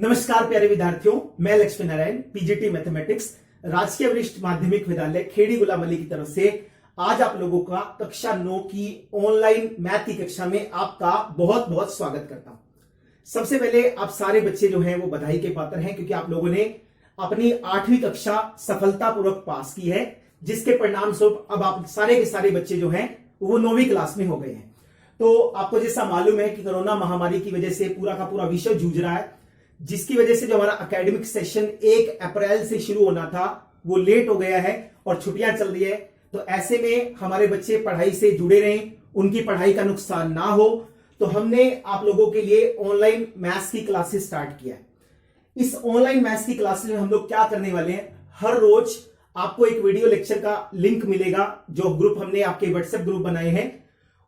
नमस्कार प्यारे विद्यार्थियों, मैं लक्ष्मी नारायण पीजीटी मैथमेटिक्स राजकीय वरिष्ठ माध्यमिक विद्यालय खेड़ी गुलाम अली की तरफ से आज आप लोगों का कक्षा 9 की ऑनलाइन मैथ की कक्षा में आपका बहुत बहुत स्वागत करता हूं। सबसे पहले आप सारे बच्चे जो हैं वो बधाई के पात्र हैं, क्योंकि आप लोगों ने अपनी 8वीं कक्षा सफलतापूर्वक पास की है, जिसके परिणाम स्वरूप अब आप सारे के सारे बच्चे जो हैं वो 9वीं क्लास में हो गए हैं। तो आपको जैसा मालूम है कि कोरोना महामारी की वजह से पूरा का पूरा विश्व जूझ रहा है, जिसकी वजह से जो हमारा एकेडमिक सेशन 1 अप्रैल से शुरू होना था वो लेट हो गया है और छुट्टियां चल रही है। तो ऐसे में हमारे बच्चे पढ़ाई से जुड़े रहें, उनकी पढ़ाई का नुकसान ना हो, तो हमने आप लोगों के लिए ऑनलाइन मैथ्स की क्लासेस स्टार्ट किया है। इस ऑनलाइन मैथ्स की क्लासेस में हम लोग क्या करने वाले हैं, हर रोज आपको एक वीडियो लेक्चर का लिंक मिलेगा, जो ग्रुप हमने आपके व्हाट्सएप ग्रुप बनाए हैं,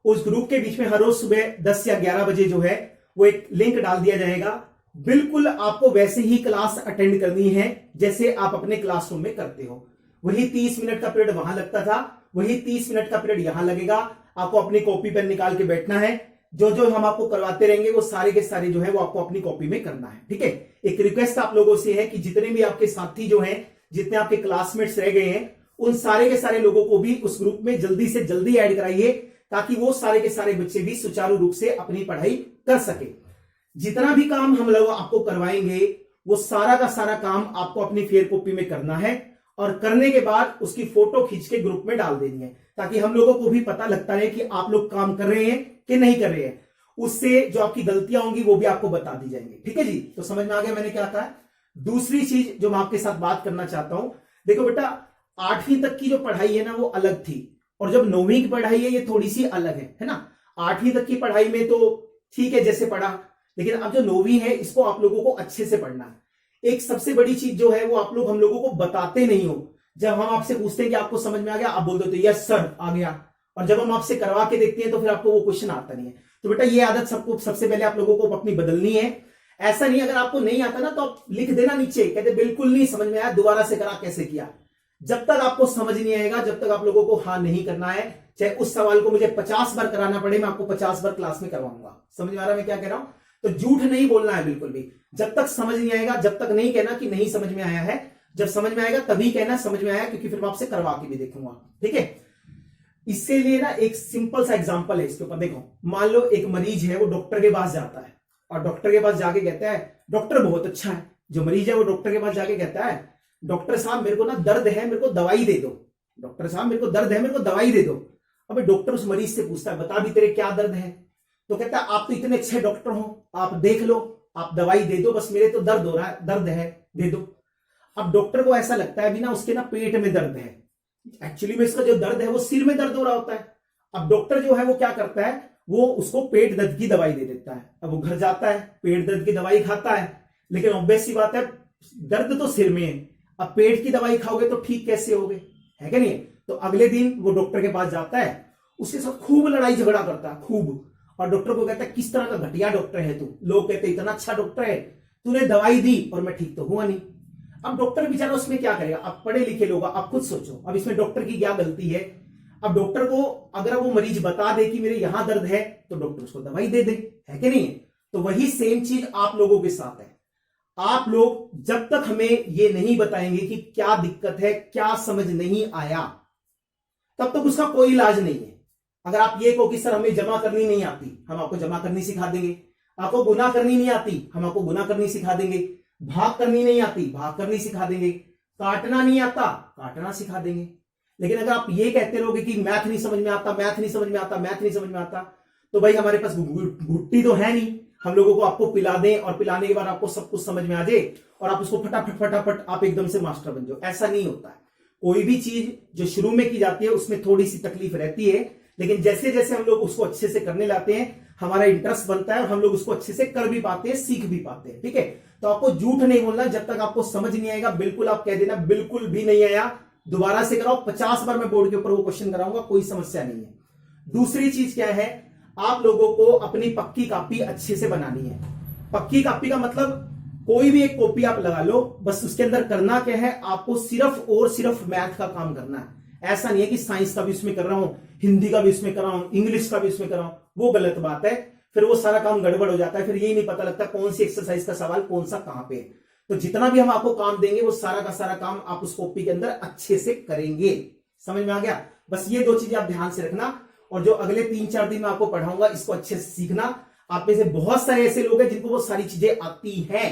उस ग्रुप के बीच में हर रोज सुबह 10 या 11 बजे जो है वो एक लिंक डाल दिया जाएगा। बिल्कुल आपको वैसे ही क्लास अटेंड करनी है जैसे आप अपने क्लासरूम में करते हो। वही 30 मिनट का पीरियड वहां लगता था, वही 30 मिनट का पीरियड यहां लगेगा। आपको अपनी कॉपी पेन निकाल के बैठना है, जो जो हम आपको करवाते रहेंगे वो सारे के सारे जो है वो आपको अपनी कॉपी में करना है। ठीक है, एक रिक्वेस्ट आप लोगों से है कि जितने भी आपके साथी जो हैं, जितने आपके क्लासमेट्स रह गए हैं, उन सारे के सारे लोगों को भी उस ग्रुप में जल्दी से जल्दी ऐड कराइए, ताकि वो सारे के सारे बच्चे भी सुचारू रूप से अपनी पढ़ाई कर सके। जितना भी काम हम लोग आपको करवाएंगे वो सारा का सारा काम आपको अपनी फेयर कॉपी में करना है, और करने के बाद उसकी फोटो खींच के ग्रुप में डाल देनी है, ताकि हम लोगों को भी पता लगता है कि आप लोग काम कर रहे हैं कि नहीं कर रहे हैं। उससे जो आपकी गलतियां होंगी वो भी आपको बता दी जाएंगी। ठीक है जी, तो समझ में आ गया मैंने क्या कहा। दूसरी चीज जो मैं आपके साथ बात करना चाहता हूं, देखो बेटा, 8वीं तक की जो पढ़ाई है ना वो अलग थी, और जब 9वीं की पढ़ाई है ये थोड़ी सी अलग है ना। 8वीं तक की पढ़ाई में तो ठीक है जैसे पढ़ा, लेकिन अब जो 9वीं है इसको आप लोगों को अच्छे से पढ़ना है। एक सबसे बड़ी चीज जो है वो आप लोग हम लोगों को बताते नहीं हो। जब हम आपसे पूछते हैं कि आपको समझ में आ गया, आप बोल देते हो यस सर आ गया, और जब हम आपसे करवा के देखते हैं तो फिर आपको वो क्वेश्चन आता नहीं है। तो बेटा ये आदत सबको सबसे पहले आप लोगों को अपनी बदलनी है। ऐसा नहीं, अगर आपको नहीं आता ना तो आप लिख देना नीचे, कहते बिल्कुल नहीं समझ में आया, दोबारा से करा कैसे किया। जब तक आपको समझ नहीं आएगा, जब तक आप लोगों को हाँ नहीं करना है, चाहे उस सवाल को मुझे 50 बार कराना पड़े, मैं आपको 50 बार क्लास में करवाऊंगा। समझ में आ रहा मैं क्या कह रहा हूं। तो झूठ नहीं बोलना है बिल्कुल भी। जब तक समझ नहीं आएगा, जब तक नहीं कहना कि नहीं समझ में आया है, जब समझ में आएगा तभी कहना समझ में आया, क्योंकि फिर मैं आपसे करवा के भी देखूंगा। ठीक है, इसके लिए ना एक सिंपल सा एग्जांपल है इसके ऊपर। देखो, मान लो एक मरीज है, वो डॉक्टर के पास जाता है, और डॉक्टर के पास जाके कहता है डॉक्टर बहुत अच्छा है। जो मरीज है वो डॉक्टर के पास जाके कहता है डॉक्टर साहब मेरे को ना दर्द है, मेरे को दवाई दे दो। डॉक्टर साहब मेरे को दर्द है, मेरे को दवाई दे दो। अब डॉक्टर उस मरीज से पूछता है बता भी तेरे क्या दर्द है। तो कहता है आप तो इतने अच्छे डॉक्टर हो, आप देख लो, आप दवाई दे दो, बस मेरे तो दर्द हो रहा है, दर्द है दे दो। अब डॉक्टर को ऐसा लगता है बिना उसके ना पेट में दर्द है, एक्चुअली में इसका जो दर्द है वो सिर में दर्द हो रहा होता है। अब डॉक्टर जो है वो क्या करता है, वो उसको पेट दर्द की दवाई दे देता है। अब वो घर जाता है, पेट दर्द की दवाई खाता है, लेकिन ऑब्वियस सी बात है दर्द तो सिर में है। अब पेट की दवाई खाओगे तो ठीक कैसे होगे, है कि नहीं। तो अगले दिन वो डॉक्टर के पास जाता है, उसके साथ खूब लड़ाई झगड़ा करता है, खूब। और डॉक्टर को कहता है किस तरह का घटिया डॉक्टर है तू। लोग कहते इतना अच्छा डॉक्टर है, तूने दवाई दी और मैं ठीक तो हुआ नहीं। अब डॉक्टर बेचारा उसमें क्या करेगा, अब पढ़े लिखे लोग, आप खुद सोचो अब इसमें डॉक्टर की क्या गलती है। अब डॉक्टर को अगर वो मरीज बता दे कि मेरे यहां दर्द है, तो डॉक्टर उसको दवाई दे दे, है कि नहीं। तो वही सेम चीज आप लोगों के साथ है। आप लोग जब तक हमें ये नहीं बताएंगे कि क्या दिक्कत है, क्या समझ नहीं आया, तब तक उसका कोई इलाज नहीं है। अगर आप ये कहो कि सर हमें जमा करनी नहीं आती, हम आपको जमा करनी सिखा देंगे। आपको गुना करनी नहीं आती, हम आपको गुना करनी सिखा देंगे। भाग करनी नहीं आती, भाग करनी सिखा देंगे। काटना नहीं आता, काटना सिखा देंगे। लेकिन अगर आप ये कहते रहोगे कि मैथ नहीं समझ में आता, मैथ नहीं समझ में आता, मैथ नहीं समझ में आता, तो भाई हमारे पास घुट्टी तो है नहीं, हम लोगों को आपको पिला दें और पिलाने के बाद आपको सब कुछ समझ में आ जाए और आप उसको फटाफट फटाफट आप एकदम से मास्टर बन जाओ। ऐसा नहीं होता है। कोई भी चीज जो शुरू में की जाती है उसमें थोड़ी सी तकलीफ रहती है, लेकिन जैसे जैसे हम लोग उसको अच्छे से करने लाते हैं, हमारा इंटरेस्ट बनता है और हम लोग उसको अच्छे से कर भी पाते हैं, सीख भी पाते हैं। ठीक है, तो आपको झूठ नहीं बोलना। जब तक आपको समझ नहीं आएगा बिल्कुल आप कह देना बिल्कुल भी नहीं आया, दोबारा से कराओ। 50 बार मैं बोर्ड के ऊपर वो क्वेश्चन कराऊंगा, कोई समस्या नहीं है। दूसरी चीज क्या है, आप लोगों को अपनी पक्की कॉपी अच्छे से बनानी है। पक्की कॉपी का मतलब कोई भी एक कॉपी आप लगा लो, बस उसके अंदर करना क्या है, आपको सिर्फ और सिर्फ मैथ का काम करना है। ऐसा नहीं है कि साइंस का भी उसमें कर रहा हूं, हिंदी का भी उसमें कर रहा हूं, इंग्लिश का भी उसमें कर रहा हूं, वो गलत बात है। फिर वो सारा काम गड़बड़ हो जाता है, फिर यही नहीं पता लगता कौन सी एक्सरसाइज का सवाल कौन सा कहां पे है। तो जितना भी हम आपको काम देंगे वो सारा का सारा काम आप उस कॉपी के अंदर अच्छे से करेंगे। समझ में आ गया? बस ये 2 चीजें आप ध्यान से रखना, और जो अगले 3-4 दिन में आपको पढ़ाऊंगा इसको अच्छे से सीखना। आप में से बहुत सारे ऐसे लोग हैं जिनको वो सारी चीजें आती हैं।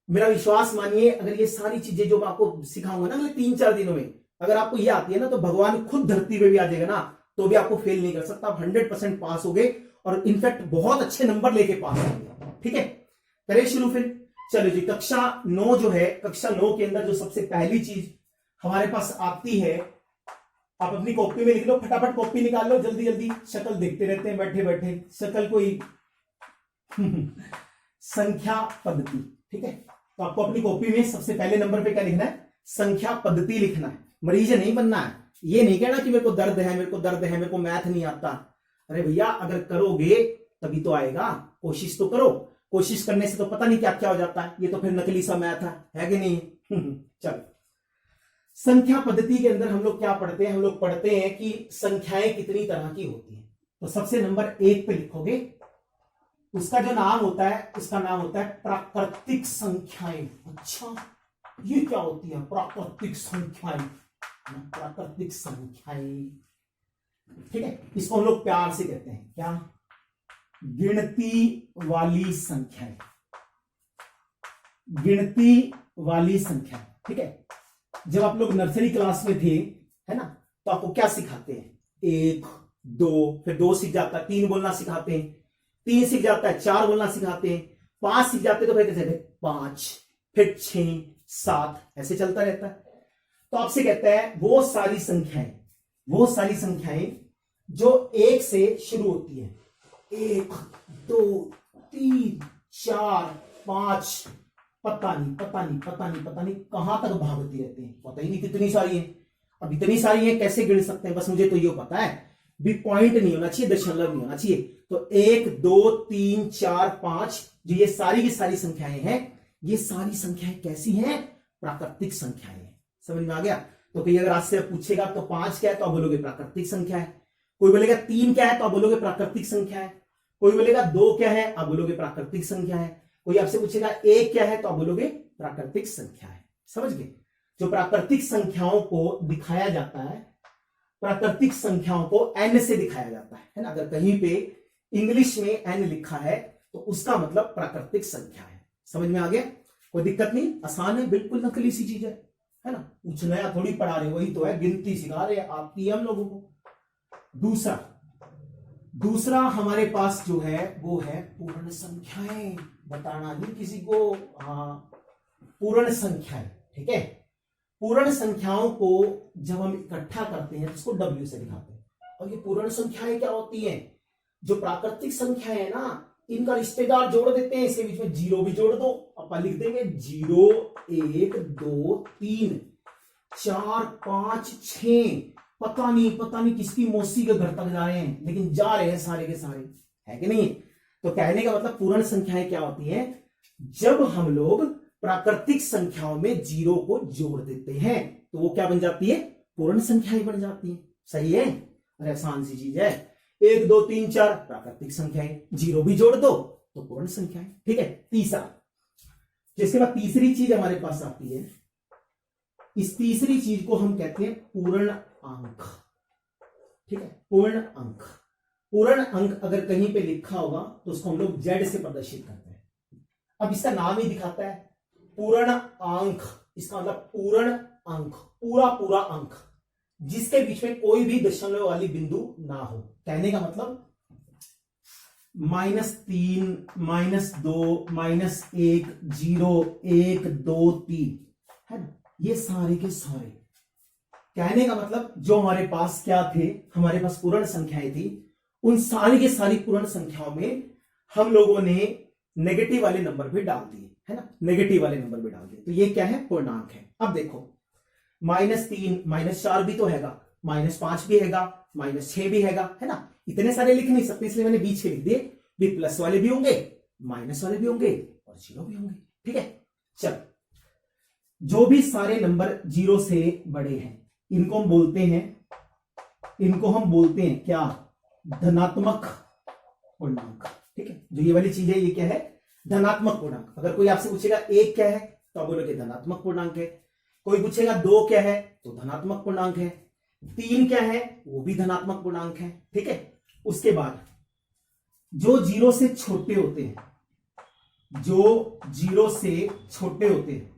मेरा विश्वास मानिए, अगर ये सारी चीजें जो मैं आपको सिखाऊंगा ना अगले 3-4 दिनों में, अगर आपको ये आती है ना तो भगवान खुद धरती पे भी आ जाएगा ना तो भी आपको फेल नहीं कर सकता। आप 100% पास हो गए, और इनफैक्ट बहुत अच्छे नंबर लेके पास होंगे। ठीक है, करें शुरू फिर। चलो जी, कक्षा 9 जो है, कक्षा 9 के अंदर जो सबसे पहली चीज हमारे पास आती है, आप अपनी कॉपी में लिख लो, फटाफट कॉपी निकाल लो, जल्दी जल्दी। शक्ल देखते रहते हैं बैठे बैठे, शक्ल कोई संख्या पद्धति। ठीक है, तो आपको अपनी कॉपी में सबसे पहले नंबर पे क्या लिखना है? संख्या पद्धति लिखना है। मरीज नहीं बनना है। ये नहीं कहना कि मेरे को दर्द है, मेरे को दर्द है, मेरे को मैथ नहीं आता। अरे भैया, अगर करोगे तभी तो आएगा। कोशिश तो करो, कोशिश करने से तो पता नहीं क्या क्या हो जाता है। ये तो फिर नकली सा मैथ है कि नहीं? चलो, संख्या पद्धति के अंदर हम लोग क्या पढ़ते हैं? हम लोग पढ़ते हैं कि संख्याएं कितनी तरह की होती हैं। तो सबसे नंबर 1 पे लिखोगे, उसका जो नाम होता है, उसका नाम होता है प्राकृतिक संख्याएं। अच्छा, ये क्या होती है? प्राकृतिक संख्याएं। प्राकृतिक संख्याएं, ठीक है, इसको हम लोग प्यार से कहते हैं क्या? गिनती वाली संख्याएं। गिनती वाली संख्या। ठीक है, जब आप लोग नर्सरी क्लास में थे, है ना, तो आपको क्या सिखाते हैं? 1, 2, फिर 2 सीख जाता है, 3 बोलना सिखाते हैं, 3 सीख जाता है, 4 बोलना सिखाते हैं, 5 सीख जाते हैं तो फिर कैसे? 5, फिर 6, 7, ऐसे चलता रहता है। तो आपसे कहता है वो सारी संख्याएं जो 1 से शुरू होती है। 1, 2, 3, 4, 5, पता नहीं कहां तक भागती रहती है, पता ही नहीं कितनी सारी है। अब इतनी सारी है कैसे गिन सकते हैं? बस मुझे तो ये पता है, भी पॉइंट नहीं होना चाहिए, दशमलव नहीं होना चाहिए। तो 1, 2, 3, 4, 5, जो ये सारी की सारी संख्याएं हैं, ये सारी संख्याएं कैसी हैं? प्राकृतिक संख्याएं हैं। समझ में आ गया? तो कहीं अगर आपसे पूछेगा तो 5 क्या है तो आप बोलोगे प्राकृतिक संख्या है। कोई बोलेगा 3 क्या है तो आप बोलोगे प्राकृतिक संख्या है। कोई बोलेगा 2 क्या है, आप बोलोगे प्राकृतिक संख्या है। कोई आपसे पूछेगा 1 क्या है तो आप बोलोगे प्राकृतिक संख्या है। समझ गए? जो प्राकृतिक संख्याओं को दिखाया जाता है, प्राकृतिक संख्याओं को n से दिखाया जाता है ना। अगर कहीं पे इंग्लिश में n लिखा है तो उसका मतलब प्राकृतिक संख्या है। समझ में आ गया? कोई दिक्कत नहीं, आसान है, बिल्कुल नकली सी चीज है ना। कुछ नया थोड़ी पढ़ा रहे, वही तो है, गिनती सिखा रहे, आती है हम लोगों को। दूसरा हमारे पास जो है वो है पूर्ण संख्याएं। बताना नहीं किसी को, हाँ, पूर्ण संख्याएं। ठीक है, पूर्ण संख्याओं को जब हम इकट्ठा करते हैं तो उसको W से दिखाते हैं। और ये पूर्ण संख्याएं क्या होती हैं? जो प्राकृतिक संख्याएं है ना, इनका रिश्तेदार जोड़ देते हैं, इसके बीच में 0 भी जोड़ दो, अपन लिख देंगे 0, 1, 2, 3, 4, 5, 6। पता नहीं किसकी मौसी के घर तक जा रहे हैं, लेकिन जा रहे हैं सारे के सारे, है कि नहीं? तो कहने का मतलब पूर्ण संख्याएं क्या होती हैं? जब हम लोग प्राकृतिक संख्याओं में 0 को जोड़ देते हैं तो वो क्या बन जाती है? पूर्ण संख्याएं बन जाती है। सही है? अरे आसान सी चीज है। 1, 2, 3, 4 प्राकृतिक संख्याएं, 0 भी जोड़ दो तो पूर्ण संख्याएं। ठीक है, तीसरा, जिसके बाद तीसरी चीज हमारे पास आती है, इस तीसरी चीज को हम कहते हैं पूर्ण अंक। ठीक है, पूर्ण अंक। पूर्ण अंक अगर कहीं पे लिखा होगा तो उसको हम लोग Z से प्रदर्शित करते हैं। अब इसका नाम ही दिखाता है पूर्ण अंक। इसका मतलब पूर्ण अंक, पूरा अंक, जिसके बीच में कोई भी दशमलव वाली बिंदु ना हो। कहने का मतलब -3, -2, -1, 0, 1, 2, 3, है ना, ये सारे के सारे। कहने का मतलब जो हमारे पास क्या थे, हमारे पास पूर्ण संख्याएं थी, उन सारी के सारी पूर्ण संख्याओं में हम लोगों ने नेगेटिव वाले नंबर भी डाल दिए, है ना, नेगेटिव वाले नंबर भी डाल दिए। तो ये क्या है? पूर्णांक है। अब देखो, -3, -4 भी तो हैगा, -5 भी हैगा, -6 भी हैगा, है ना। इतने सारे लिख नहीं सकते, इसलिए मैंने बीच के लिख दिए। भी प्लस वाले भी होंगे, माइनस वाले भी होंगे और 0 भी होंगे। ठीक है, चल, जो भी सारे नंबर 0 से बड़े हैं इनको हम बोलते हैं क्या? धनात्मक पूर्णांक। ठीक है, जो ये वाली चीज है ये क्या है, धनात्मक पूर्णांक। अगर कोई आपसे पूछेगा एक क्या है तो आप बोलोगे धनात्मक पूर्णांक है, कोई पूछेगा दो क्या है तो धनात्मक पूर्णांक है, तीन क्या है वो भी धनात्मक पूर्णांक है। ठीक है, उसके बाद जो जीरो से छोटे होते हैं, जो जीरो से छोटे होते हैं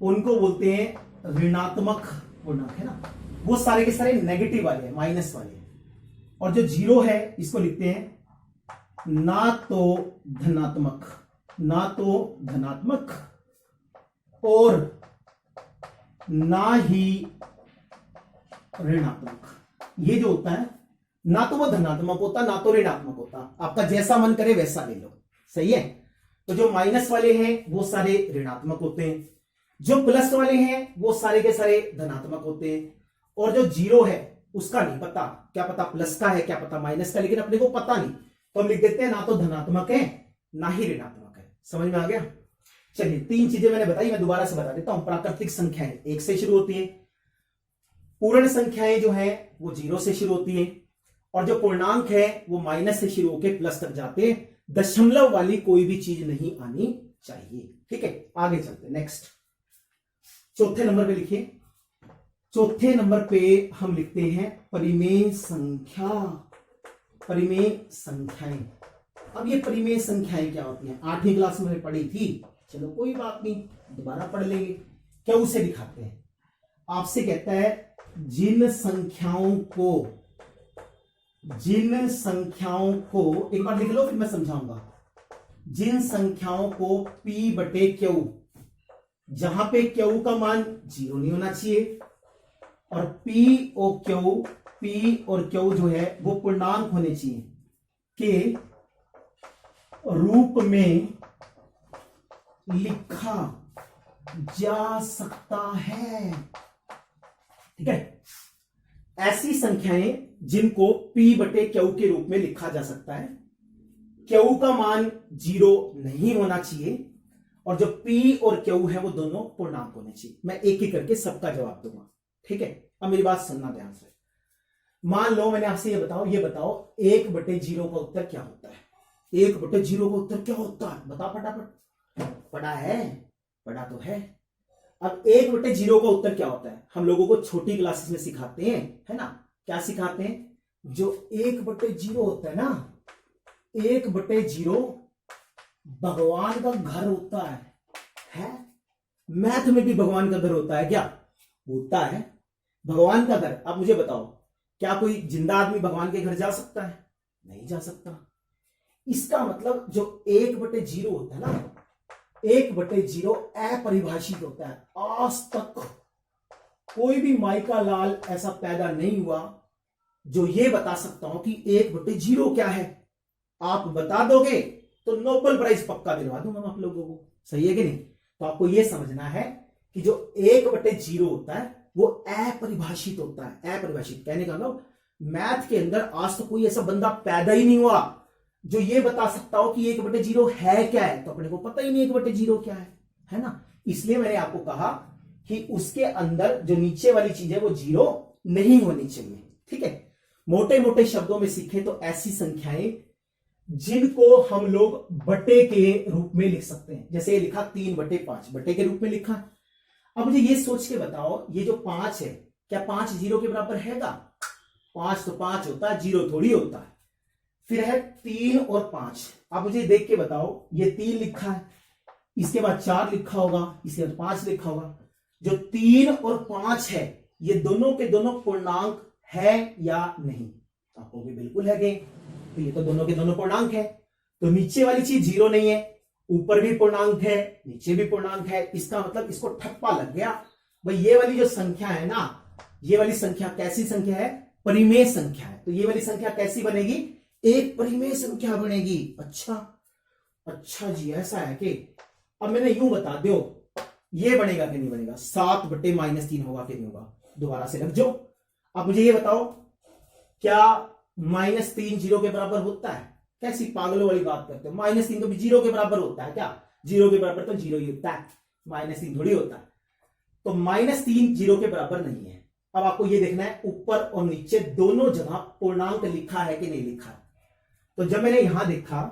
उनको बोलते हैं ऋणात्मक पूर्णांक, है ना, वो सारे के सारे नेगेटिव वाले हैं, माइनस वाले हैं। और जो जीरो है इसको लिखते हैं ना तो धनात्मक, ना तो धनात्मक और ना ही ऋणात्मक। ये जो होता है ना तो वो धनात्मक होता ना तो ऋणात्मक होता, आपका जैसा मन करे वैसा ले लो, सही है। तो जो माइनस वाले हैं वो सारे ऋणात्मक होते हैं, जो प्लस वाले हैं वो सारे के सारे धनात्मक होते हैं, और जो जीरो है उसका नहीं पता, क्या पता प्लस का है क्या पता माइनस का, लेकिन अपने को पता नहीं तो हम लिख देते हैं ना तो धनात्मक है ना ही ऋणात्मक है। समझ में आ गया? चलिए, तीन चीजें मैंने बताई, मैं दोबारा से बता देता हूं। प्राकृतिक संख्याएं एक से शुरू होती है, पूर्ण संख्याएं जो है वो जीरो से शुरू होती है, और जो पूर्णांक है वो माइनस से शुरू होकर प्लस तक जाते हैं। दशमलव वाली कोई भी चीज नहीं आनी चाहिए। ठीक है, आगे चलते नेक्स्ट। चौथे नंबर पे लिखिए, चौथे नंबर पे हम लिखते हैं परिमेय संख्या, परिमेय संख्याएं। अब ये परिमेय संख्याएं क्या होती हैं, 8वीं क्लास में पढ़ी थी, चलो कोई बात नहीं दोबारा पढ़ लेंगे। क्या उसे दिखाते हैं, आपसे कहता है जिन संख्याओं को एक बार लिख लो फिर मैं समझाऊंगा। जिन संख्याओं को P बटे Q, जहां पे Q का मान जीरो नहीं होना चाहिए, और P और Q जो है वो पूर्णांक होने चाहिए के रूप में लिखा जा सकता है। ठीक है, ऐसी संख्याएं जिनको P बटे Q के रूप में लिखा जा सकता है, Q का मान जीरो नहीं होना चाहिए, और जो P और Q है वो दोनों पूर्णांक होने चाहिए। मैं एक एक करके सबका जवाब दूंगा। ठीक है, अब मेरी बात सुनना ध्यान से। मान लो मैंने आपसे ये बताओ 1 बटे 0 का उत्तर क्या होता है। 1 बटे 0 का उत्तर क्या होता है, बता फटाफट। पढ़ा है, पढ़ा तो है। अब 1 बटे 0 का उत्तर क्या होता है, हम लोगों को छोटी क्लासेस में सिखाते हैं, है ना। क्या सिखाते हैं, जो 1 बटे 0 होता है ना, 1 बटे 0 भगवान का घर होता है? मैथ में भी भगवान का घर होता है क्या? होता है, भगवान का घर। अब मुझे बताओ, क्या कोई जिंदा आदमी भगवान के घर जा सकता है? नहीं जा सकता। इसका मतलब जो 1 बटे 0 होता है ना, 1 बटे 0 अपरिभाषित होता है। आज तक कोई भी माइका लाल ऐसा पैदा नहीं हुआ जो ये बता सकता हूं कि 1 बटे 0 क्या है। आप बता दोगे तो नोबेल प्राइज पक्का दिलवा दूंगा मैं आप लोगों को, सही है कि नहीं। तो आपको यह समझना है कि जो 1 बटे 0 होता है वो अपरिभाषित होता है। अपरिभाषित कहने का मतलब मैथ के अंदर आज तो कोई ऐसा बंदा पैदा ही नहीं हुआ जो ये बता सकता हो कि 1 बटे 0 है क्या है। तो अपने को पता ही नहीं 1 बटे 0 क्या है ना। इसलिए मैंने आपको कहा कि उसके अंदर जो नीचे वाली चीज है वो 0 नहीं होनी चाहिए। ठीक है, मोटे मोटे शब्दों में सीखे तो ऐसी संख्याएं जिनको हम लोग बटे के रूप में लिख सकते हैं। जैसे ये लिखा 3 बटे 5, बटे के रूप में लिखा। अब मुझे ये सोच के बताओ, ये जो 5 है, क्या 5 0 के बराबर हैगा? 5 तो 5 होता है, 0 थोड़ी होता है। फिर है 3 और 5। अब मुझे देख के बताओ, ये 3 लिखा है, इसके बाद 4 लिखा होगा, इसके बाद 5 लिखा होगा। जो 3 और 5 है ये दोनों के दोनों पूर्णांक है या नहीं? आपको भी बिल्कुल है कि तो ये तो दोनों के दोनों पूर्णांक है। तो नीचे वाली चीज 0 नहीं है, ऊपर भी पूर्णांक है, नीचे भी पूर्णांक है। इसका मतलब इसको ठप्पा लग गया भाई। ये वाली जो संख्या है ना, ये वाली संख्या कैसी संख्या है? परिमेय संख्या है। तो ये वाली संख्या कैसी बनेगी? एक परिमेय संख्या बनेगी। अच्छा जी, ऐसा है कि अब मैंने यूं बता दो, ये बनेगा कि नहीं बनेगा? 7 बटे -3 होगा कि नहीं होगा? दोबारा से लग जाओ। अब मुझे ये बताओ, क्या -3 0 के बराबर होता है? कैसी पागलों वाली बात करते हो, -3 तो भी 0 के बराबर होता है क्या? 0 के बराबर तो 0 ही होता है, -3 थोड़ी होता है। तो -3 0 के बराबर नहीं है। अब आपको ये देखना है ऊपर और नीचे दोनों जगह पूर्णांक लिखा है कि नहीं लिखा है। तो जब मैंने यहां देखा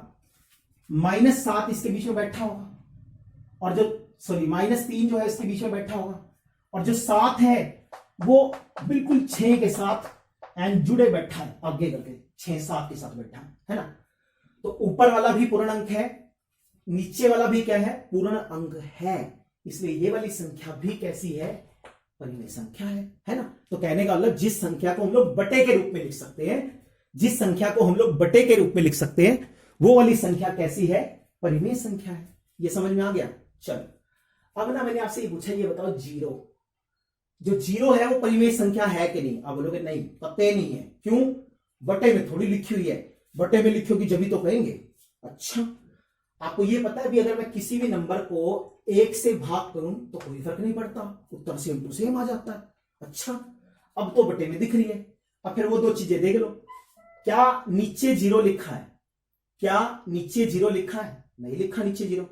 -7 इसके बीच में बैठा होगा, और जो -3 जो है इसके बीच में बैठा होगा, और जो 7 है वो बिल्कुल 6 के साथ एंड जुड़े बैठा है, आगे करके 6-7 के साथ बैठा है ना। तो ऊपर वाला भी पूर्ण अंक है, नीचे वाला भी क्या है, पूर्ण अंक है, इसलिए ये वाली संख्या भी कैसी है, परिमेय संख्या है ना। तो कहने का मतलब जिस संख्या को हम लोग बटे के रूप में लिख सकते हैं, जिस संख्या को हम लोग बटे के रूप में लिख सकते हैं, वो वाली संख्या कैसी है, परिमेय संख्या है। ये समझ में आ गया। चलो अब ना मैंने आपसे ये पूछा, ये बताओ जीरो, जो जीरो है वो परिमेय संख्या है कि नहीं। आप बोलोगे नहीं, पते नहीं है। क्यों? बटे में थोड़ी लिखी हुई है, बटे में लिखी होगी जब भी तो कहेंगे। अच्छा, आपको ये पता है भी अगर मैं किसी भी नंबर को 1 से भाग करूं तो कोई फर्क नहीं पड़ता, उत्तर सेम टू सेम आ जाता है। अच्छा, अब तो बटे में दिख रही है। अब फिर वो दो चीजें देख लो, क्या नीचे जीरो लिखा है, क्या नीचे जीरो लिखा है, नहीं लिखा नीचे जीरो।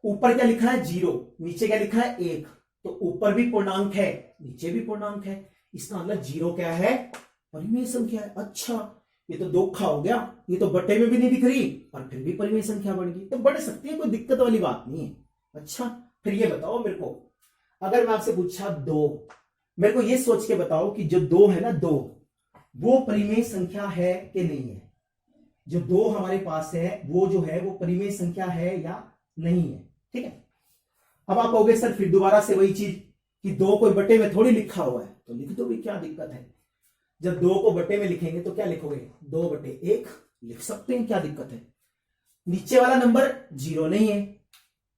ऊपर क्या लिखा है, जीरो, नीचे क्या लिखा है, 1, तो ऊपर भी पूर्णांक है, नीचे भी पूर्णांक है, इसका मतलब जीरो क्या है, परिमेय संख्या है। अच्छा, ये तो धोखा हो गया, ये तो बटे में भी नहीं दिख रही और फिर भी परिमेय संख्या बन गई, तो बढ़ सकती है, कोई दिक्कत वाली बात नहीं है। अच्छा, फिर ये बताओ मेरे को, अगर मैं आपसे पूछा 2, मेरे को ये सोच के बताओ कि जो 2 है ना, 2 वो परिमेय संख्या है कि नहीं है। जो 2 हमारे पास है वो जो है वो परिमेय संख्या है या नहीं है। ठीक है, अब आप कहोगे सर फिर दोबारा से वही चीज कि 2 को बटे में थोड़ी लिखा हुआ है, तो लिख दो भी, क्या दिक्कत है। जब 2 को बटे में लिखेंगे तो क्या लिखोगे, 2/1 लिख सकते हैं, क्या दिक्कत है। नीचे वाला नंबर 0 नहीं है,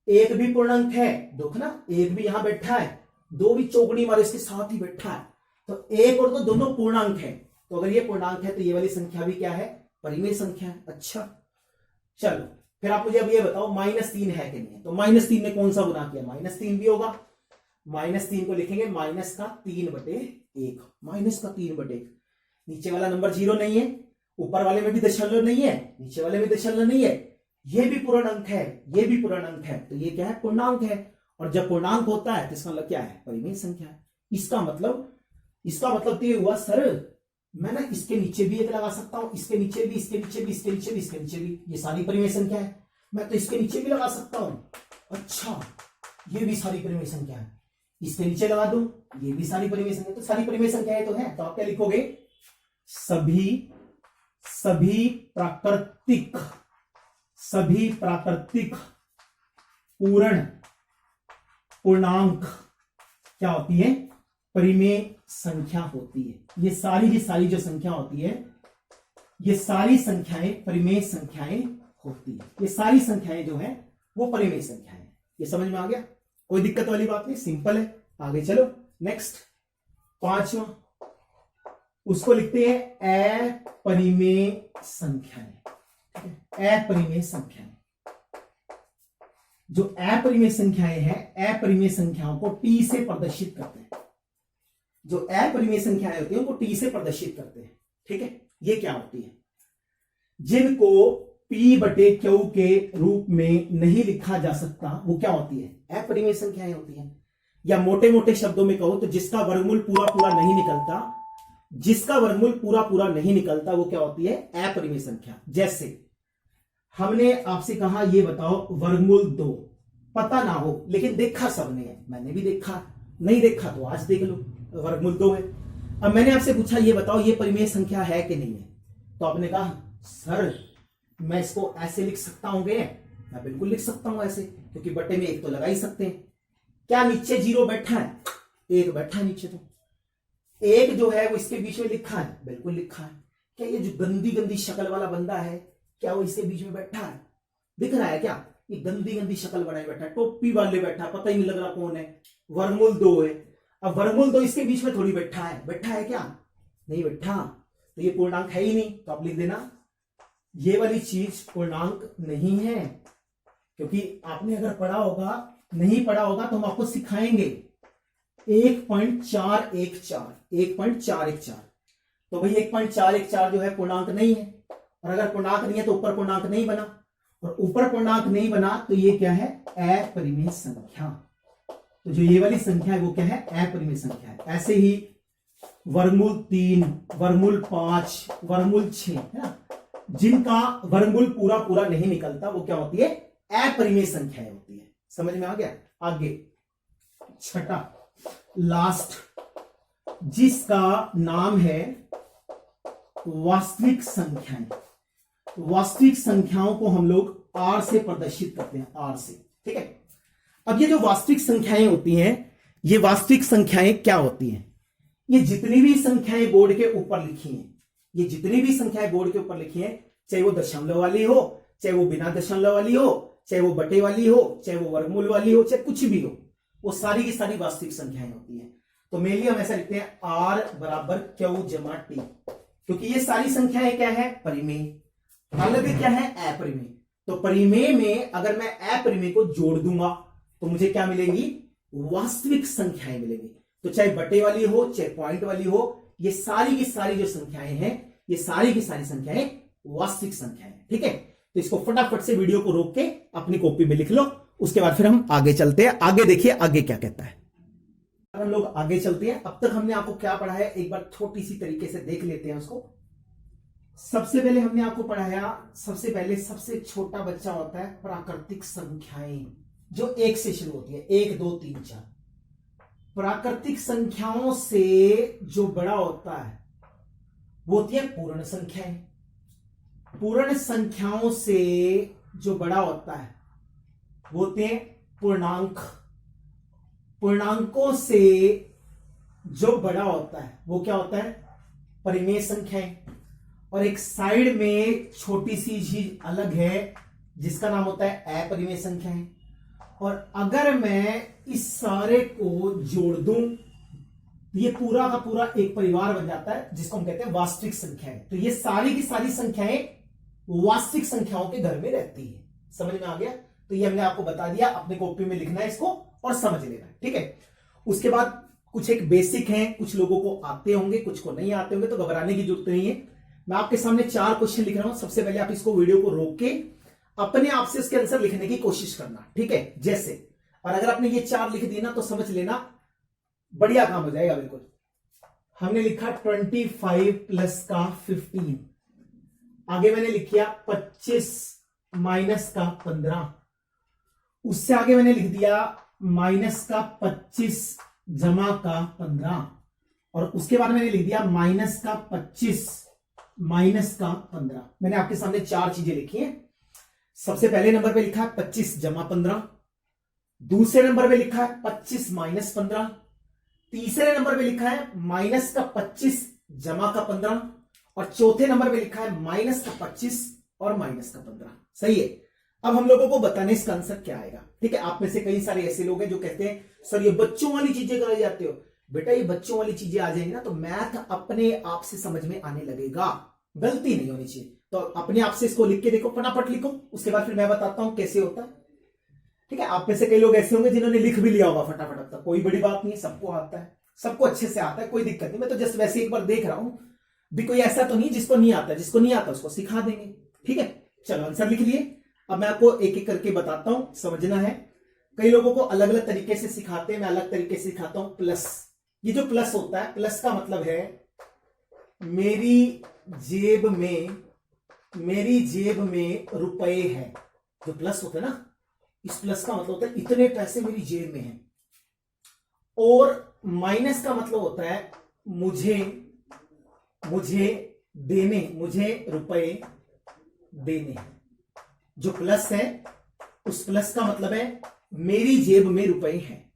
1 भी पूर्णांक है, देखो ना 1 भी यहां बैठा है, 2 भी चौकड़ी मारे इसके साथ ही बैठा है, तो 1 और 2 दोनों पूर्णांक है। तो अगर ये पूर्णांक है तो ये वाली संख्या भी क्या है, परिमेय संख्या है। अच्छा, चलो फिर आप मुझे अब ये बताओ -3 है कि नहीं है। तो -3 में कौन सा गुना किया, -3 भी होगा। -3 को लिखेंगे -3/1, -3/1। नीचे वाला नंबर 0 नहीं है, ऊपर वाले में भी दशमलव नहीं है, नीचे वाले में दशमलव नहीं है, ये भी पूर्णांक है, ये भी पूर्णांक है, तो ये क्या है, पूर्णांक है। और जब पूर्णांक होता है तो इसका मतलब क्या है, परिमेय संख्या है। इसका मतलब तो ये हुआ सर मैं ना इसके नीचे भी 1 लगा सकता हूं, इसके नीचे भी, इसके नीचे भी, इसके नीचे भी, इसके नीचे भी, ये सारी परिमेय संख्या है। मैं तो इसके नीचे भी लगा सकता हूं। अच्छा, ये भी सारी परिमेय संख्या है, इसके नीचे लगा दूं, ये भी सारी परिमेय संख्या, तो सारी परिमेय संख्याएं तो है। तो आप क्या लिखोगे, सभी प्राकृतिक पूर्णांक क्या होती है, परिमेय संख्या होती है। ये सारी जो संख्या होती है, ये सारी संख्याएं परिमेय संख्याएं होती है। ये सारी संख्याएं जो है वो परिमेय संख्याएं। ये समझ में आ गया, कोई दिक्कत वाली बात नहीं, सिंपल है। आगे चलो, नेक्स्ट 5वां, उसको लिखते हैं अपरिमेय संख्याएं। अपरिमेय संख्याएं, जो अपरिमेय संख्याएं हैं, अपरिमेय संख्याओं को टी से प्रदर्शित करते हैं। जो अपरिमेय संख्याएं होती हैं उनको टी से प्रदर्शित करते हैं। ठीक है, ये क्या होती है, जिनको P/Q के रूप में नहीं लिखा जा सकता, वो क्या होती है, अपरिमेय संख्याएं होती हैं। या मोटे मोटे शब्दों में कहो तो जिसका वर्गमूल पूरा नहीं निकलता, जिसका वर्गमूल पूरा नहीं निकलता, वो क्या होती है, अपरिमेय संख्या। जैसे हमने आपसे कहा ये बताओ वर्गमूल 2, पता ना हो लेकिन देखा सबने है, मैंने भी देखा, नहीं देखा तो आज देख लो, वर्गमूल 2 है। अब मैंने आपसे पूछा ये बताओ ये परिमेय संख्या है कि नहीं है, तो आपने कहा सर मैं इसको ऐसे लिख सकता हूं क्या, मैं बिल्कुल लिख सकता हूं ऐसे, क्योंकि बटे में 1 तो लगा ही सकते हैं। क्या नीचे 0 बैठा है, 1 बैठा है नीचे, तो 1 जो है वो इसके बीच में लिखा है, बिल्कुल लिखा है। क्या ये जो गंदी शक्ल वाला बंदा है, क्या वो इसके बीच में बैठा है, दिख रहा है क्या, ये गंदी शक्ल बनाए बैठा है, टोपी वाले बैठा है, पता ही नहीं लग रहा कौन है, वर्गमूल 2 है। अब वर्गमूल 2 इसके बीच में थोड़ी बैठा है क्या, नहीं बैठा, तो ये पूर्णांक है ही नहीं। तो आप लिख देना ये वाली चीज पूर्णांक नहीं है, क्योंकि आपने अगर पढ़ा होगा, नहीं पढ़ा होगा तो हम आपको सिखाएंगे 1.414, तो भाई 1.414 जो है पूर्णांक नहीं है, और अगर पूर्णांक नहीं है तो ऊपर पूर्णांक नहीं बना, और ऊपर पूर्णांक नहीं बना तो ये क्या है, अपरिमेय संख्या। तो जो ये वाली संख्या है वो क्या है, अपरिमेय संख्या है। ऐसे ही वर्गमूल 3, वर्गमूल 5, वर्गमूल 6 है ना, जिनका वर्गमूल पूरा पूरा नहीं निकलता वो क्या होती है? अपरिमेय संख्याएं होती है। समझ में आ गया? आगे छठा लास्ट, जिसका नाम है वास्तविक संख्याएं। वास्तविक संख्याओं को हम लोग आर से प्रदर्शित करते हैं, आर से। ठीक है, अब ये जो वास्तविक संख्याएं होती हैं, ये वास्तविक संख्याएं क्या होती हैं? ये जितनी भी संख्याएं बोर्ड के ऊपर लिखी हैं, ये जितनी भी संख्याएं बोर्ड के ऊपर लिखी हैं, चाहे वो दशमलव वाली हो, चाहे वो बिना दशमलव वाली हो, चाहे वो बटे वाली हो, चाहे वो वर्गमूल वाली हो, चाहे कुछ भी हो, वो सारी की सारी वास्तविक संख्याएं होती हैं। तो मेनली हम ऐसा लिखते हैं आर बराबर क्यू जमा टी, क्योंकि ये सारी संख्याएं क्या है? परिमेय। अलग क्या है? अपरिमेय। तो परिमेय में अगर मैं अपरिमेय को जोड़ दूंगा तो मुझे क्या मिलेंगी? वास्तविक संख्याएं मिलेंगी। तो चाहे बटे वाली हो, चाहे पॉइंट वाली हो, ये सारी की सारी जो संख्याएं हैं, ये सारी की सारी संख्याएं वास्तविक संख्याएं। ठीक है, तो इसको फटाफट से वीडियो को रोक के अपनी कॉपी में लिख लो, उसके बाद फिर हम आगे चलते हैं। आगे देखिए आगे क्या कहता है। हम लोग आगे चलते हैं। अब तक हमने आपको क्या पढ़ा है, एक बार छोटी सी तरीके से देख लेते हैं उसको। सबसे पहले हमने आपको पढ़ाया, सबसे पहले सबसे छोटा बच्चा होता है प्राकृतिक संख्याएं, जो एक से शुरू होती है, 1 2 3 4। प्राकृतिक संख्याओं से जो बड़ा होता है वो होती है पूर्ण संख्याएं। पूर्ण संख्याओं से जो बड़ा होता है वो होते हैं पूर्णांक। पूर्णांकों से जो बड़ा होता है वो क्या होता है? परिमेय संख्याएं। और एक साइड में छोटी सी चीज अलग है जिसका नाम होता है अपरिमेय संख्याएं। और अगर मैं इस सारे को जोड़ दूं तो ये पूरा का पूरा एक परिवार बन जाता है जिसको हम कहते हैं वास्तविक संख्याएं। तो ये सारी की सारी संख्याएं वास्तविक संख्याओं के घर में रहती है। समझ में आ गया? तो ये हमने आपको बता दिया, अपने कॉपी में लिखना है इसको और समझ लेना है। ठीक है, उसके बाद कुछ एक बेसिक है, कुछ लोगों को आते होंगे, कुछ को नहीं आते होंगे, तो घबराने की जरूरत नहीं है। मैं आपके सामने 4 क्वेश्चन लिख रहा हूं। सबसे पहले आप इसको वीडियो को रोक के अपने आप से इसके आंसर लिखने की कोशिश करना। ठीक है, जैसे, और अगर आपने ये 4 लिख दिए ना तो समझ लेना बढ़िया काम हो जाएगा। बिल्कुल हमने लिखा 25 प्लस का 15, आगे मैंने लिख दिया 25 माइनस का 15, उससे आगे मैंने लिख दिया माइनस का 25 जमा का 15, और उसके बाद मैंने लिख दिया माइनस का 25 माइनस का 15। मैंने आपके सामने 4 चीजें लिखी हैं। सबसे पहले नंबर पे लिखा है 25 जमा 15, दूसरे नंबर पे लिखा है 25 माइनस 15, तीसरे नंबर पे लिखा है माइनस का 25 जमा का 15, और चौथे नंबर पे लिखा है माइनस का 25 और माइनस का 15। सही है। अब हम लोगों को बताने इसका आंसर क्या आएगा। ठीक है, आप में से कई सारे ऐसे लोग हैं जो कहते हैं सर ये बच्चों वाली चीजें कराई जाते हो। बेटा ये बच्चों वाली चीजें आ जाएंगी ना तो मैथ अपने आप से समझ में आने लगेगा, गलती नहीं होनी चाहिए। तो अपने आप से इसको लिख के देखो, फटाफट लिखो, उसके बाद फिर मैं बताता हूं कैसे होता है। ठीक है, आप में से कई लोग ऐसे होंगे जिन्होंने लिख भी लिया होगा फटाफट। अब तक कोई बड़ी बात नहीं, सबको आता है, सबको अच्छे से आता है, कोई दिक्कत नहीं। मैं तो जस्ट वैसे एक बार देख रहा हूं भी, कोई ऐसा तो नहीं जिसको नहीं आता। जिसको नहीं आता उसको सिखा देंगे। ठीक है, चलो आंसर लिख लिए। अब मैं आपको एक एक करके बताता हूं, समझना है। कई लोगों को अलग अलग तरीके से सिखाते हैं, मैं अलग तरीके से सिखाता हूं। प्लस, ये जो प्लस होता है, प्लस का मतलब है मेरी जेब में रुपए है। जो प्लस होता है ना, इस प्लस का मतलब होता है इतने पैसे मेरी जेब में हैं। और माइनस का मतलब होता है मुझे रुपए देने। जो प्लस है उस प्लस का मतलब है मेरी जेब में रुपए हैं,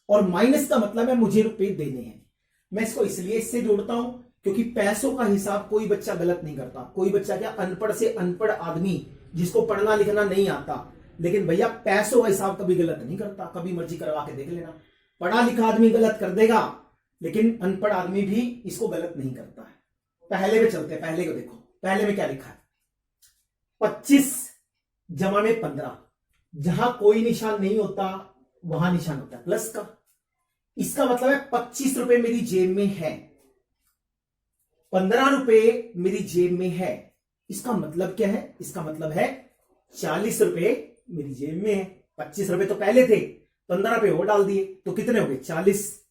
और माइनस का मतलब है मुझे रुपए देने हैं। मैं इसको इसलिए इससे जोड़ता हूं क्योंकि पैसों का हिसाब कोई बच्चा गलत नहीं करता। कोई बच्चा क्या, अनपढ़ से अनपढ़ आदमी जिसको पढ़ना लिखना नहीं आता, लेकिन भैया पैसों का हिसाब कभी गलत नहीं करता। कभी मर्जी करवा के देख लेना, पढ़ा लिखा आदमी गलत कर देगा लेकिन अनपढ़ आदमी भी इसको गलत नहीं करता है। पहले में चलते हैं, पहले को देखो। पहले में क्या लिखा है? 25 जमा में 15। जहां कोई निशान नहीं होता वहां निशान होता है प्लस का। इसका मतलब है 25 रुपए मेरी जेब में है, 15 रुपए मेरी जेब में है। इसका मतलब क्या है? इसका मतलब है 40 रुपए मेरी जेब में है। 25 रुपए तो पहले थे, 15 रुपए और डाल दिए तो कितने हो गए? 40।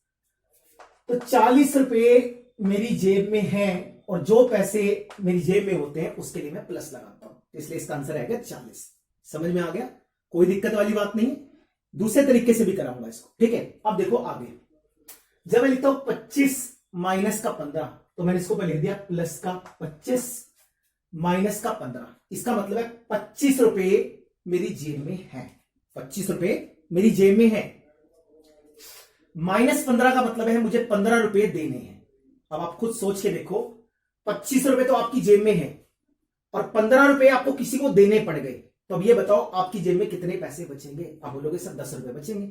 तो 40 रुपए मेरी जेब में है और जो पैसे मेरी जेब में होते हैं उसके लिए मैं प्लस लगाता हूं, इसलिए इसका आंसर आएगा 40। समझ में आ गया? कोई दिक्कत वाली बात नहीं। दूसरे तरीके से भी कराऊंगा इसको, ठीक है। अब देखो आगे, जब मैं लिखता हूं 25 माइनस का 15, तो मैंने इसको लिख दिया प्लस का 25 माइनस का 15। इसका मतलब है 25 रुपए मेरी जेब में है, 25 रुपए मेरी जेब में है। माइनस 15 का मतलब है मुझे 15 रुपए देने हैं। अब आप खुद सोच के देखो, 25 रुपए तो आपकी जेब में है और 15 रुपए आपको किसी को देने पड़ गए, तो अब ये बताओ आपकी जेब में कितने पैसे बचेंगे? आप बोलोगे सर 10 रुपए बचेंगे।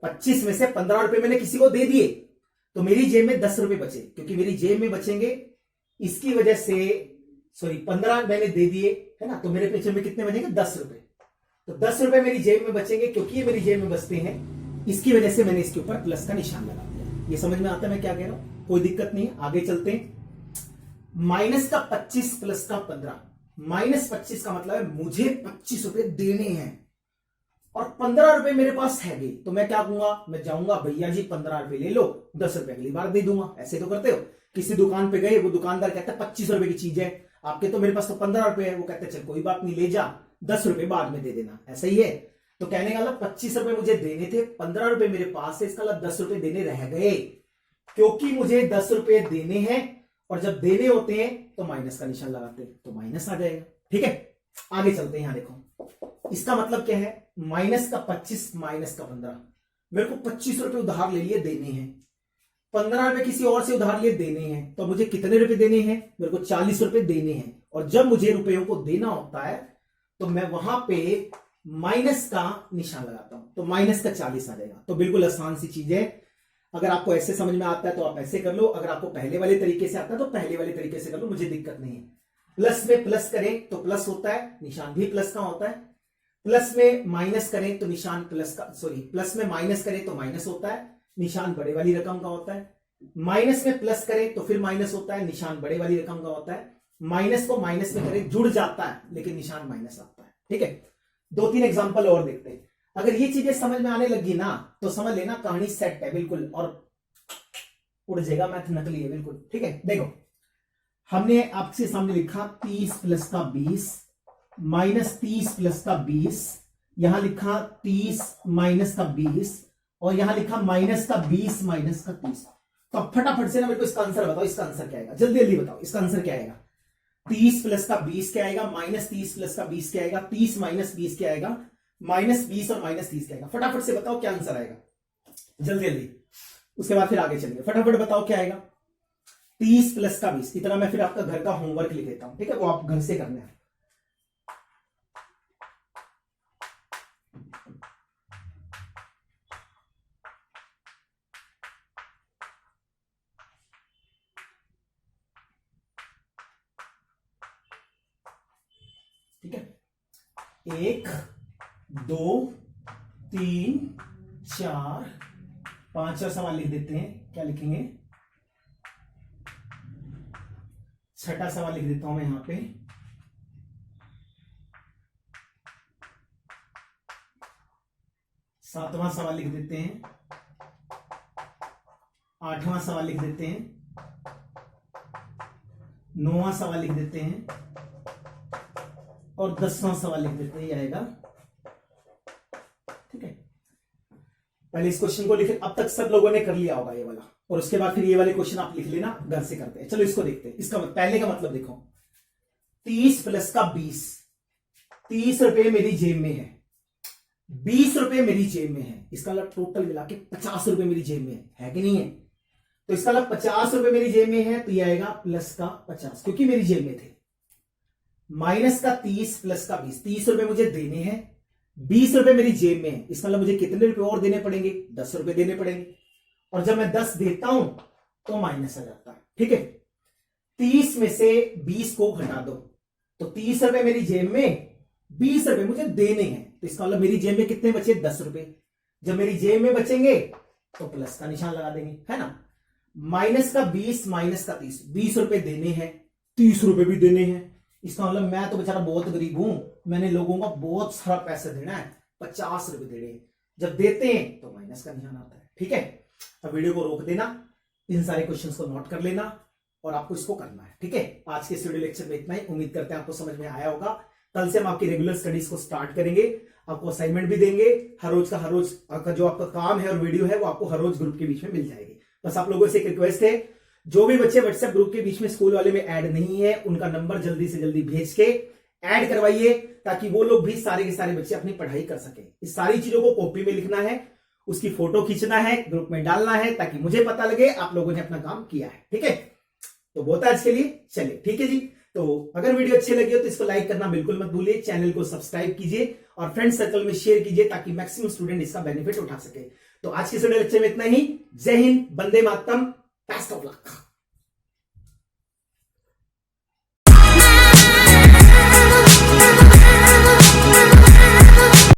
25 में से 15 रुपए मैंने किसी को दे दिए तो मेरी जेब में 10 रुपए बचे, क्योंकि मेरी जेब में बचेंगे इसकी वजह से, सॉरी 15 मैंने दे दिए है ना, तो मेरे पीछे में कितने बचेंगे? 10 रुपए। तो 10 रुपए मेरी जेब में बचेंगे, क्योंकि ये मेरी जेब में बचते हैं, इसकी वजह से मैंने इसके ऊपर प्लस का निशान लगा दिया। ये समझ में आता है मैं क्या कह रहा हूं? कोई दिक्कत नहीं है, आगे चलते हैं। माइनस का 25 प्लस का 15, माइनस 25 का मतलब है मुझे 25 रुपए देने हैं और 15 रुपए मेरे पास है भी, तो मैं क्या कहूंगा? मैं जाऊंगा भैया जी 15 रुपए ले लो, 10 रुपए अगली बार दे दूंगा। ऐसे तो करते हो। किसी दुकान पे गए, वो दुकानदार कहता है 25 रुपए की चीज है आपके, तो मेरे पास तो 15 रुपए है, वो कहते हैं चल कोई बात नहीं ले जा, 10 रुपए बाद में दे देना। ऐसा ही है। तो कहने का मतलब 25 रुपए मुझे देने थे, 15 रुपए मेरे पास है, इसका मतलब 10 रुपए देने रह गए, क्योंकि मुझे 10 रुपए देने हैं और जब देने होते हैं तो माइनस का निशान लगाते हैं, तो माइनस आ जाएगा। ठीक है, आगे चलते हैं। यहां देखो इसका मतलब क्या है, माइनस का 25 माइनस का 15। मेरे को 25 रुपए उधार ले लिए देने हैं, 15 रुपए किसी और से उधार लिए देने हैं, तो मुझे कितने रुपए देने हैं? मेरे को 40 रुपए देने हैं। और जब मुझे रुपयों को देना होता है तो मैं वहां पे माइनस का निशान लगाता हूं, तो माइनस का 40 आ जाएगा। तो बिल्कुल आसान सी चीज है। अगर आपको ऐसे समझ में आता है तो आप ऐसे कर लो, अगर आपको पहले वाले तरीके से आता है तो पहले वाले तरीके से कर लो, मुझे दिक्कत नहीं है। प्लस में प्लस करें तो प्लस होता है, निशान भी प्लस का होता है। प्लस में माइनस करें तो निशान प्लस का, सॉरी प्लस में माइनस करें तो माइनस होता है, निशान बड़े वाली रकम का होता है। माइनस में प्लस करें तो फिर माइनस होता है, निशान बड़े वाली रकम का होता है। माइनस को माइनस में करें जुड़ जाता है, लेकिन निशान माइनस आता है। ठीक है, 2-3 एग्जांपल और देखते हैं। अगर ये चीजें समझ में आने लगी ना तो समझ लेना कहानी सेट है बिल्कुल, और उड़ जाएगा, मैथ नकली है बिल्कुल। ठीक है, देखो हमने आपके सामने लिखा 30 प्लस का 20 माइनस 30 प्लस का 20, यहां लिखा 30 माइनस का 20 और यहां लिखा माइनस का 20 माइनस का 30। तो अब फटाफट से ना मेरे को इसका आंसर बताओ, इसका आंसर क्या आएगा? जल्दी जल्दी बताओ इसका आंसर क्या आएगा। 30 प्लस का 20 क्या आएगा? माइनस 30 प्लस का 20 क्या आएगा? 30 माइनस 20 क्या आएगा? माइनस 20 और माइनस 30 क्या आएगा? फटाफट से बताओ क्या आंसर आएगा, जल्दी जल्दी। उसके बाद फिर आगे चलेंगे, फटाफट बताओ क्या आएगा। 30 प्लस का 20, इतना मैं फिर आपका घर का होमवर्क लिख देता हूं, ठीक है, वो आप घर से करना है। ठीक है, 1 2 3 4 5 और सवाल लिख देते हैं। क्या लिखेंगे? छठा सवाल लिख देता हूं मैं यहां पे। सातवां सवाल लिख देते हैं, आठवां सवाल लिख देते हैं, नौवां सवाल लिख देते हैं और 10वां सवाल लिख देते हैं। ये आएगा। ठीक है, पहले इस क्वेश्चन को लिखे। अब तक सब लोगों ने कर लिया होगा ये वाला, और उसके बाद फिर ये वाले क्वेश्चन आप लिख लेना, घर से करते हैं। चलो इसको देखते हैं। इसका पहले का मतलब देखो, 30 प्लस का 20, 30 रुपए मेरी जेब में है, 20 रुपए मेरी जेब में है, इसका मतलब टोटल मिला के 50 रुपए मेरी जेब में है कि नहीं है? तो इसका मतलब 50 रुपए मेरी जेब में है, तो ये आएगा प्लस का 50, क्योंकि मेरी जेब में थे। माइनस का 30 प्लस का 20, 30 रुपए मुझे देने हैं, 20 रुपए मेरी जेब में है, इसका मतलब मुझे कितने रुपए और देने पड़ेंगे? 10 रुपए देने पड़ेंगे। और जब मैं 10 देता हूं तो माइनस आ जाता है। ठीक है, 30 में से 20 को घटा दो, तो 30 रुपए मेरी जेब में, 20 रुपए मुझे देने हैं, तो इसका मतलब मेरी जेब में कितने बचे? 10 रुपए। जब मेरी जेब में बचेंगे तो प्लस का निशान लगा देंगे, है ना। माइनस का 20 माइनस का 30, 20 रुपए देने हैं, 30 रुपए भी देने हैं, इसका मतलब मैं तो बेचारा बहुत गरीब हूं, मैंने लोगों का बहुत सारा पैसा देना है, 50 रुपए देने हैं। जब देते हैं तो माइनस का निशान आता है। ठीक है, अब वीडियो को रोक देना, इन सारे क्वेश्चंस को नोट कर लेना, और आपको इसको करना है। ठीक है, आज के स्टडी लेक्चर में इतना ही। उम्मीद करते हैं आपको समझ में आया होगा। कल से हम आपकी रेगुलर स्टडीज को स्टार्ट करेंगे, आपको असाइनमेंट भी देंगे। हर रोज का जो आपका काम है और वीडियो है वो आपको हर रोज ग्रुप के बीच में मिल जाएगी। बस आप लोगों से एक रिक्वेस्ट है, जो भी बच्चे व्हाट्सएप ग्रुप के बीच में स्कूल वाले में ऐड नहीं है, उनका नंबर जल्दी से जल्दी भेज के ऐड करवाइए, ताकि वो लोग भी सारे के सारे बच्चे अपनी पढ़ाई कर सके। इस सारी चीजों को कॉपी में लिखना है, उसकी फोटो खींचना है, ग्रुप में डालना है, ताकि मुझे पता लगे आप लोगों ने अपना काम किया है। ठीक है, तो बहुत आज के लिए चलिए। ठीक है जी, तो अगर वीडियो अच्छी लगी हो तो इसको लाइक करना बिल्कुल मत भूलिए, चैनल को सब्सक्राइब कीजिए और फ्रेंड सर्कल में शेयर कीजिए, ताकि मैक्सिमम स्टूडेंट इसका बेनिफिट उठा सके। तो आज के लेक्चर में इतना ही। जय Hind, Vande Mataram, best of luck.